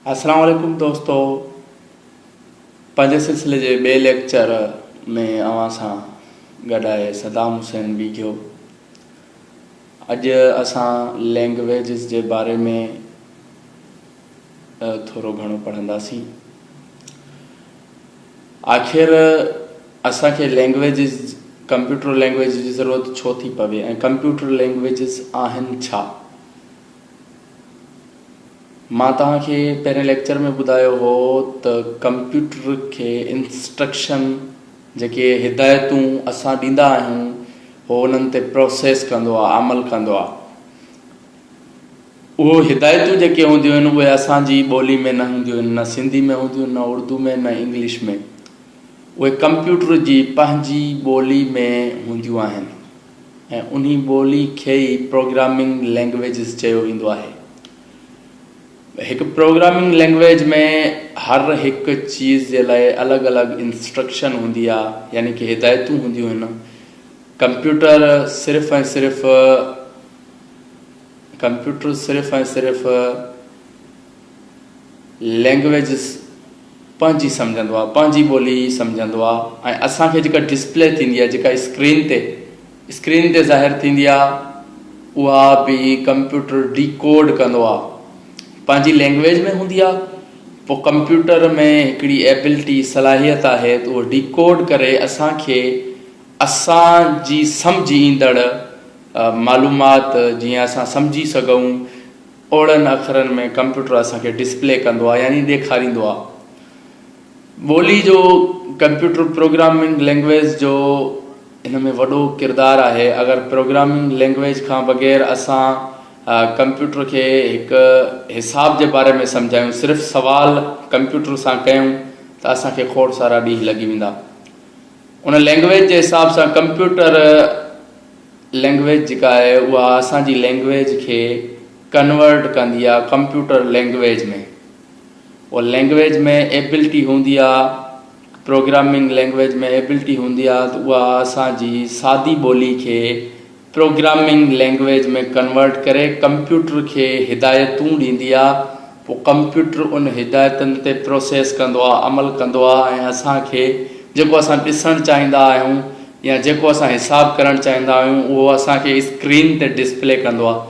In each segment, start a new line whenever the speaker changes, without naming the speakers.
अस्सलाम वालेकुम दोस्तों। पंज सिलसिले जे बे लेक्चर में अवां सां गॾाए सदाम हुसैन बीठो। अॼु असां लैंग्वेजिस जे बारे में थोरो घणो पढ़ंदासीं। आख़िर असांखे लैंग्वेजिस कंप्यूटर लैंग्वेज जी ज़रूरत छो थी पवे ऐं कंप्यूटर लैंग्वेजिस आहिनि छा। मां तव्हांखे पहिरें लेक्चर में ॿुधायो हो त कंप्यूटर खे इंस्ट्रक्शन जेके हिदायतूं असां ॾींदा आहियूं हो उन्हनि ते प्रोसेस कंदो आहे, अमल कंदो आहे। उहो हिदायतूं जेके हूंदियूं आहिनि उहे असांजी ॿोली में न हूंदियूं आहिनि, न सिंधी में हूंदियूं आहिनि, न उर्दू में, न इंग्लिश में। उहे कंप्यूटर जी पंहिंजी ॿोली में हूंदियूं आहिनि ऐं उन्ही ॿोली खे ई प्रोग्रामिंग लैंग्वेजिस चयो वेंदो आहे। हिकु प्रोग्रामिंग लैंग्वेज में हर हिकु चीज़ जे लाइ अलॻि अलॻि इंस्ट्रक्शन हूंदी आहे, यानी कि हिदायतूं हूंदियूं आहिनि। कंप्यूटर सिर्फ़ु ऐं सिर्फ़ु लैंग्वेजिस पंहिंजी सम्झंदो आहे, पंहिंजी ॿोली सम्झंदो आहे। ऐं असांखे जेका डिस्प्ले थींदी आहे, जेका स्क्रीन ते ज़ाहिर थींदी आहे, उहा बि कंप्यूटर डिकोड कंदो आहे, पंहिंजी लैंग्वेज में हूंदी आहे। पोइ कंप्यूटर में हिकिड़ी एबिलिटी सलाहियत आहे त उहो डिकोड करे असांखे असांजी सम्झ ईंदड़ मालूमात जीअं असां सम्झी सघूं ओड़नि अखरनि में कंप्यूटर असांखे डिस्प्ले कंदो आहे, यानी ॾेखारींदो आहे। ॿोली जो कंप्यूटर प्रोग्रामिंग लैंग्वेज जो हिन में वॾो किरदारु आहे। अगरि प्रोग्रामिंग लैंग्वेज खां बग़ैर असां कंप्यूटर खे हिकु हिसाब जे बारे में सम्झायूं, सिर्फ़ु सवाल कंप्यूटर सां कयूं त असांखे खोड़ सारा ॾींहं लॻी वेंदा। उन लैंग्वेज जे हिसाब सां कंप्यूटर लैंग्वेज जेका आहे उहा असांजी लैंग्वेज खे कन्वर्ट कंदी आहे कंप्यूटर लैंग्वेज में। उहा लैंग्वेज में एबिलिटी हूंदी आहे, प्रोग्रामिंग लैंग्वेज में एबिलिटी हूंदी आहे त उहा असांजी सादी ॿोली खे प्रोग्रामिंग लैंग्वेज में कन्वर्ट करे कंप्यूटर खे हिदायतूं ॾींदी आहे। पोइ कंप्यूटर उन हिदायतुनि ते प्रोसेस कंदो आहे, अमल कंदो आहे ऐं असांखे जेको असां ॾिसणु चाहींदा आहियूं या जेको असां हिसाबु करणु चाहींदा आहियूं उहो असांखे स्क्रीन ते डिस्प्ले कंदो आहे।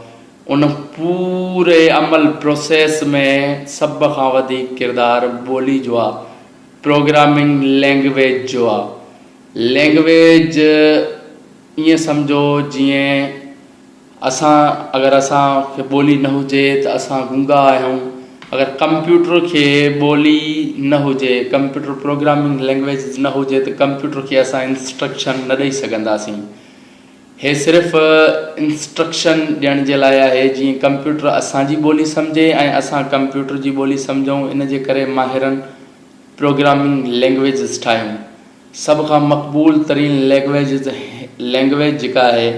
उन पूरे अमल प्रोसेस में सभ खां वधीक किरदारु ॿोली जो आहे, प्रोग्रामिंग लैंग्वेज जो आहे। लैंग्वेज ईअं सम्झो जीअं अगरि असांखे ॿोली न हुजे त असां गूंगा आहियूं। अगरि कंप्यूटर खे ॿोली न हुजे, कंप्यूटर प्रोग्रामिंग लैंग्वेज न हुजे त कंप्यूटर खे असां इंस्ट्रक्शन न ॾेई सघंदासीं। हे सिर्फ़ु इंस्ट्रक्शन ॾियण जे लाइ आहे जीअं कंप्यूटर असांजी ॿोली सम्झे ऐं असां कंप्यूटर जी ॿोली सम्झूं। इन जे करे माहिरनि प्रोग्रामिंग लैंग्वेजिस ठाहियूं। सभ खां मक़बूल तरीन लैंग्वेज जेका आहे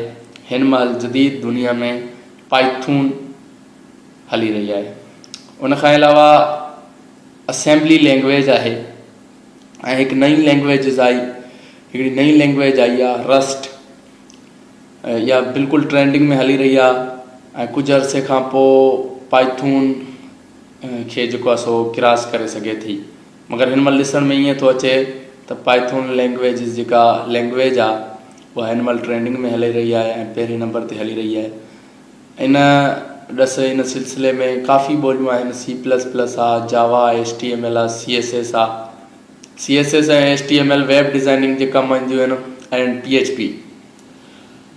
हिन महिल जदीद दुनिया में पाइथून हली रही आहे। उनखां अलावा असेंबली लैंग्वेज आहे ऐं हिकु नई लैंग्वेजिस आई, हिकिड़ी नई लैंग्वेज आई आहे रस्ट। इहा बिल्कुलु ट्रेंडिंग में हली रही आहे ऐं कुझु अरसे खां पोइ पाइथून खे जेको आहे सो क्रॉस करे सघे थी। मगर हिन महिल ॾिसण में ईअं थो अचे त पाइथून लैंग्वेज जेका लैंग्वेज आहे उहा हिन महिल ट्रेंडिंग में हली रही आहे ऐं पहिरें नंबर ते हली रही आहे। इन सिलसिले में काफ़ी ॿोलियूं आहिनि। C++ आहे, जावा, HTML आहे, CSS आहे। CSS ऐं HTML वेब डिज़ाइनिंग जे कमु ईंदियूं आहिनि ऐं PHP।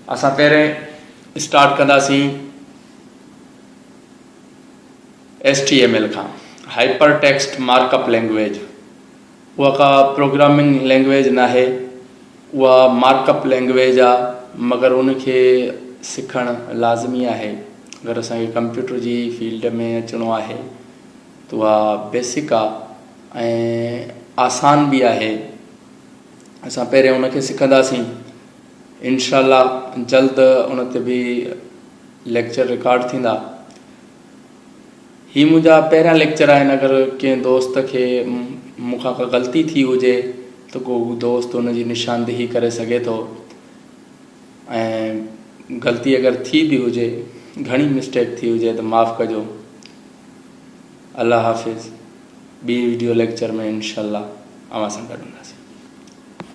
असां पहिरें स्टार्ट कंदासीं HTML खां, हाइपर टेक्स्ट मार्कअप लैंग्वेज। उहा का प्रोग्रामिंग लैंग्वेज न आहे, उहा मार्कअप लैंग्वेज आहे, मगर उनखे सिखणु लाज़मी आहे। अगरि असांखे कंप्यूटर जी फील्ड में अचिणो आहे त उहा बेसिक आहे ऐं आसान बि आहे। असां पहिरें उनखे सिखंदासीं। इंशाअल्लाह जल्द उन ते बि लेक्चर रिकॉर्ड थींदा। ही मुंहिंजा पहिरियां लेक्चर आहिनि। अगरि कंहिं दोस्त खे मूंखां का ग़लती थी हुजे त को दोस्त हुनजी निशानदेही करे सघे थो ऐं ग़लती अगरि थी बि हुजे, घणी मिस्टेक थी हुजे त माफ़ु कजो। अल्लाह हाफ़िज़। ॿी वीडियो लेक्चर में इंशाअल्लाह अवां सां गॾु हूंदासीं।